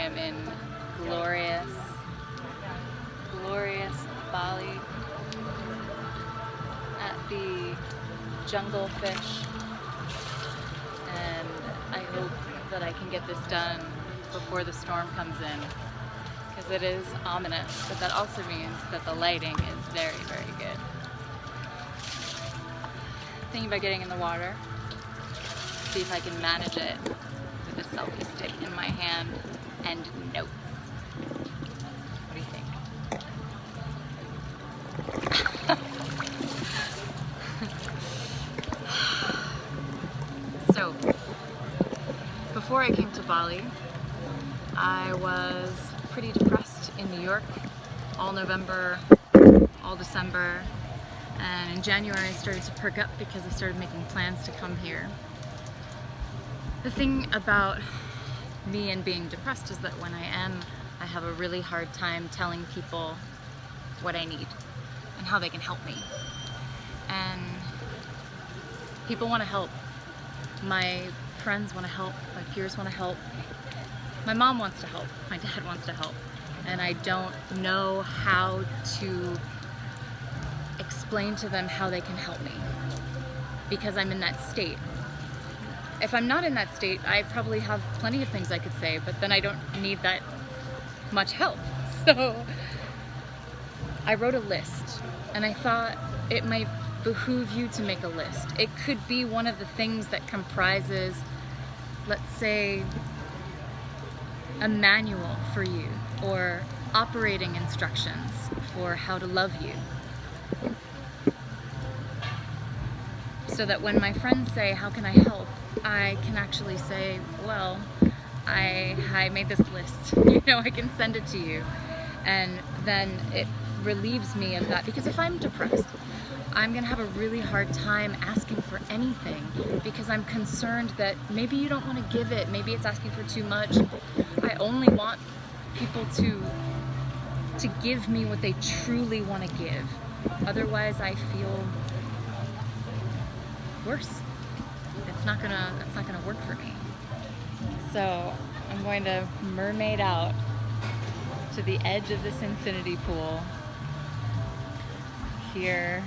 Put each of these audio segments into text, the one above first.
I'm in glorious, glorious Bali at the Jungle Fish, and I hope that I can get this done before the storm comes in, because it is ominous, but that also means that the lighting is very, very good. Thinking about getting in the water, see if I can manage it with a selfie stick in my hand and notes. What do you think? So, before I came to Bali, I was pretty depressed in New York all November, all December, and in January I started to perk up because I started making plans to come here. The thing about me and being depressed is that when I have a really hard time telling people what I need and how they can help me. And people want to help. My friends want to help, my peers want to help, my mom wants to help, my dad wants to help, and I don't know how to explain to them how they can help me because I'm in that state. If I'm not in that state, I probably have plenty of things I could say, but then I don't need that much help. So I wrote a list, and I thought it might behoove you to make a list. It could be one of the things that comprises, let's say, a manual for you, or operating instructions for how to love you. So that when my friends say, how can I help? I can actually say, well, I made this list, I can send it to you. And then it relieves me of that, because if I'm depressed, I'm gonna have a really hard time asking for anything because I'm concerned that maybe you don't want to give it, maybe it's asking for too much. I only want people to give me what they truly want to give. Otherwise I feel worse. That's not gonna work for me. So I'm going to mermaid out to the edge of this infinity pool here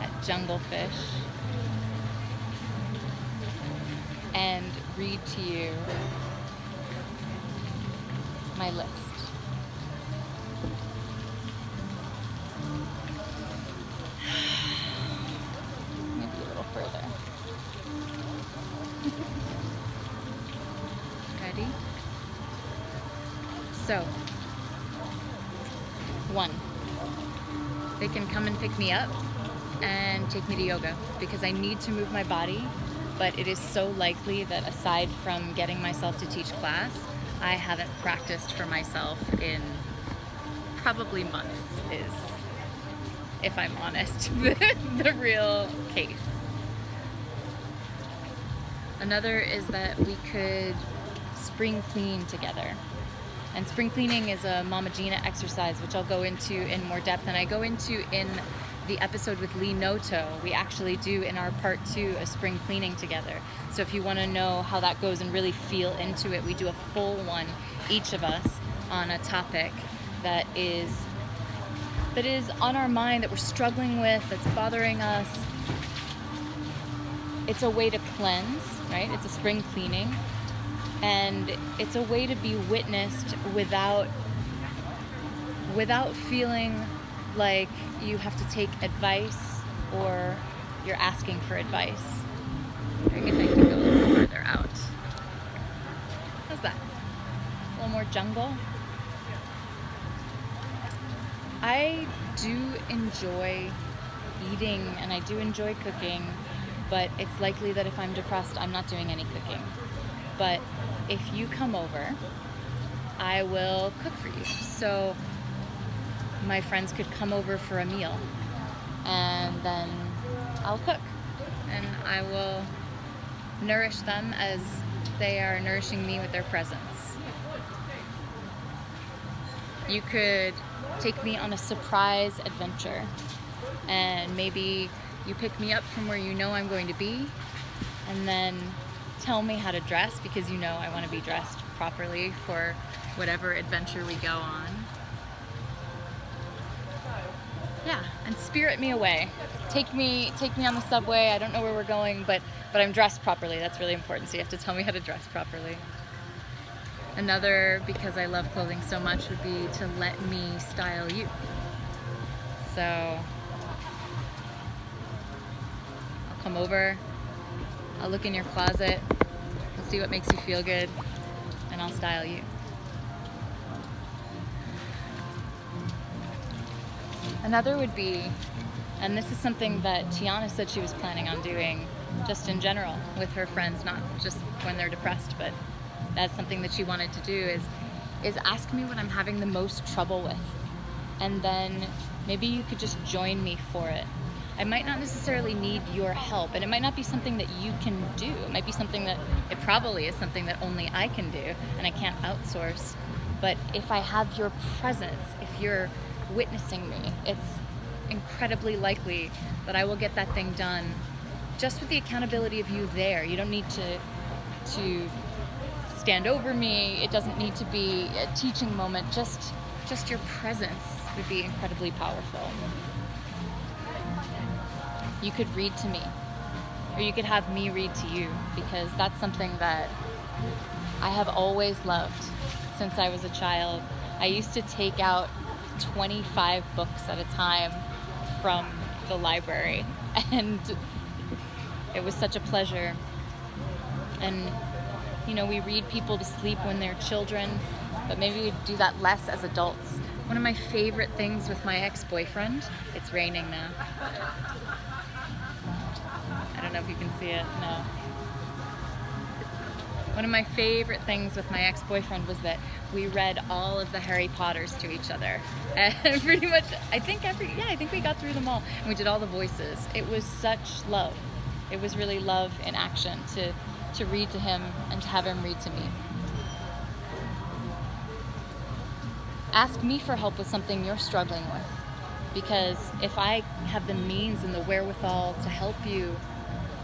at Jungle Fish and read to you my list. Maybe a little further. Ready? So, 1, they can come and pick me up and take me to yoga because I need to move my body, but it is so likely that aside from getting myself to teach class, I haven't practiced for myself in probably months, is, if I'm honest, the real case. Another is that we could spring clean together. And spring cleaning is a Mama Gina exercise, which I'll go into in more depth, and I go into in the episode with Lee Noto. We actually do in our part 2 a spring cleaning together. So if you want to know how that goes and really feel into it, we do a full one, each of us, on a topic that is on our mind, that we're struggling with, that's bothering us. It's a way to cleanse, right? It's a spring cleaning. And it's a way to be witnessed without feeling like you have to take advice or you're asking for advice. I guess I can go a little further out. How's that? A little more jungle? I do enjoy eating and I do enjoy cooking, but it's likely that if I'm depressed, I'm not doing any cooking. But if you come over, I will cook for you. So my friends could come over for a meal and then I'll cook and I will nourish them as they are nourishing me with their presence. You could take me on a surprise adventure and maybe you pick me up from where you know I'm going to be and then tell me how to dress because you know I want to be dressed properly for whatever adventure we go on. Yeah, and spirit me away. Take me on the subway. I don't know where we're going, but I'm dressed properly. That's really important. So you have to tell me how to dress properly. Another, because I love clothing so much, would be to let me style you. So I'll come over, I'll look in your closet, I'll see what makes you feel good, and I'll style you. Another would be, and this is something that Tiana said she was planning on doing just in general with her friends, not just when they're depressed, but that's something that she wanted to do, is ask me what I'm having the most trouble with. And then maybe you could just join me for it. I might not necessarily need your help, and it might not be something that you can do. It might be something that, it probably is something that only I can do and I can't outsource. But if I have your presence, if you're witnessing me, it's incredibly likely that I will get that thing done just with the accountability of you there. You don't need to stand over me. It doesn't need to be a teaching moment. Just your presence would be incredibly powerful. You could read to me, or you could have me read to you, because that's something that I have always loved since I was a child. I used to take out 25 books at a time from the library, and it was such a pleasure. And you know, we read people to sleep when they're children, but maybe we do that less as adults. One of my favorite things with my ex-boyfriend, it's raining now. I don't know if you can see it, no. One of my favorite things with my ex-boyfriend was that we read all of the Harry Potters to each other. And pretty much, I think we got through them all. And we did all the voices. It was such love. It was really love in action to read to him and to have him read to me. Ask me for help with something you're struggling with, because if I have the means and the wherewithal to help you,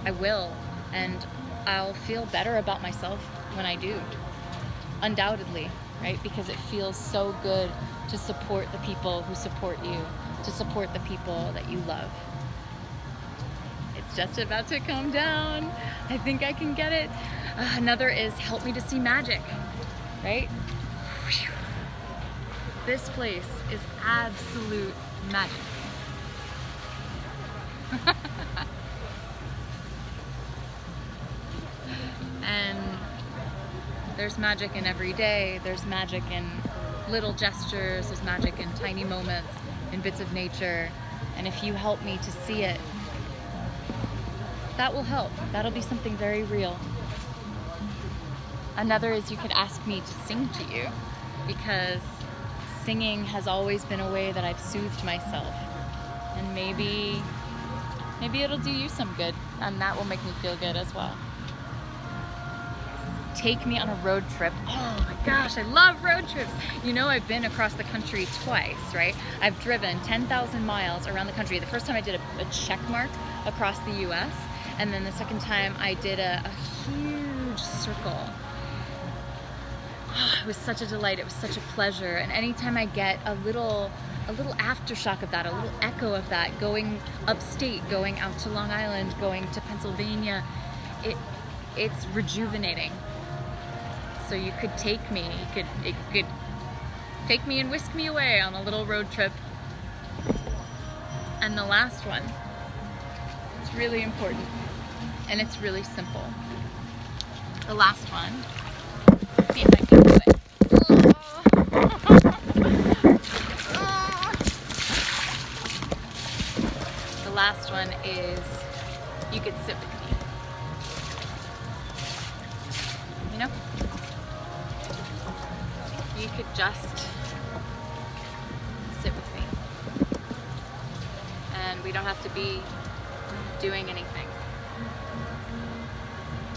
I will, and I'll feel better about myself when I do, undoubtedly, right? Because it feels so good to support the people who support you, to support the people that you love. It's just about to come down. I think I can get it. Another is help me to see magic, right? Whew. This place is absolute magic. And there's magic in every day. There's magic in little gestures. There's magic in tiny moments, in bits of nature. And if you help me to see it, that will help. That'll be something very real. Another is you could ask me to sing to you, because singing has always been a way that I've soothed myself. And maybe it'll do you some good, and that will make me feel good as well. Take me on a road trip. Oh my gosh, I love road trips. You know, I've been across the country twice, right? I've driven 10,000 miles around the country. The first time I did a check mark across the US, and then the second time I did a huge circle. Oh, it was such a delight. It was such a pleasure. And anytime I get a little aftershock of that, a little echo of that, going upstate, going out to Long Island, going to Pennsylvania, it's rejuvenating. So you could take me, it could take me and whisk me away on a little road trip. And the last one, it's really important, and it's really simple. The last one, let's see if I can do it. The last one is you could sit with me. You know? You could just sit with me. And we don't have to be doing anything.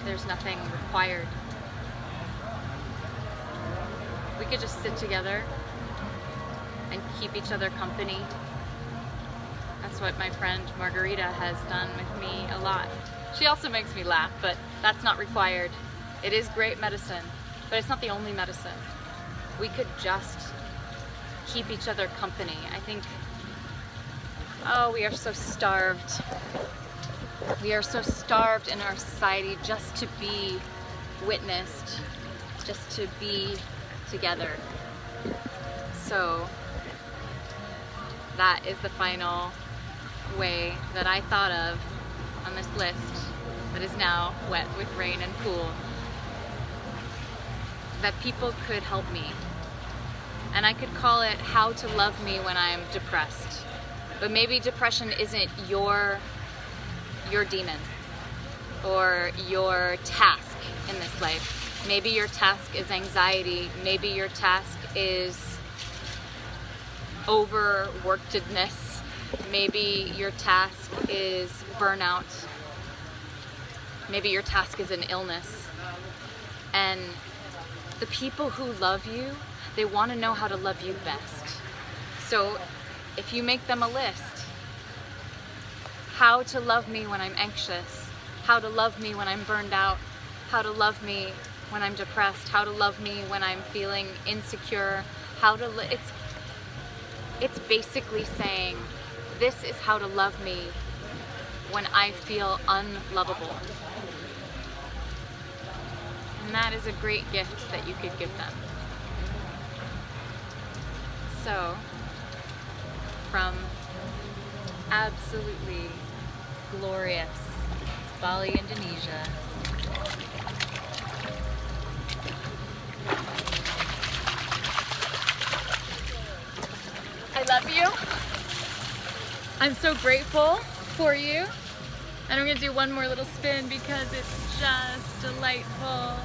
There's nothing required. We could just sit together and keep each other company. That's what my friend Margarita has done with me a lot. She also makes me laugh, but that's not required. It is great medicine. but it's not the only medicine. We could just keep each other company. I think, oh, we are so starved. We are so starved in our society just to be witnessed, just to be together. So that is the final way that I thought of on this list that is now wet with rain and cool, that people could help me. And I could call it how to love me when I'm depressed. But maybe depression isn't your demon or your task in this life. Maybe your task is anxiety. Maybe your task is overworkedness. Maybe your task is burnout. Maybe your task is an illness. And the people who love you, they want to know how to love you best. So if you make them a list, how to love me when I'm anxious, how to love me when I'm burned out, how to love me when I'm depressed, how to love me when I'm feeling insecure, it's basically saying, this is how to love me when I feel unlovable. And that is a great gift that you could give them. So, from absolutely glorious Bali, Indonesia, I love you. I'm so grateful for you. And I'm gonna do one more little spin because it's just delightful.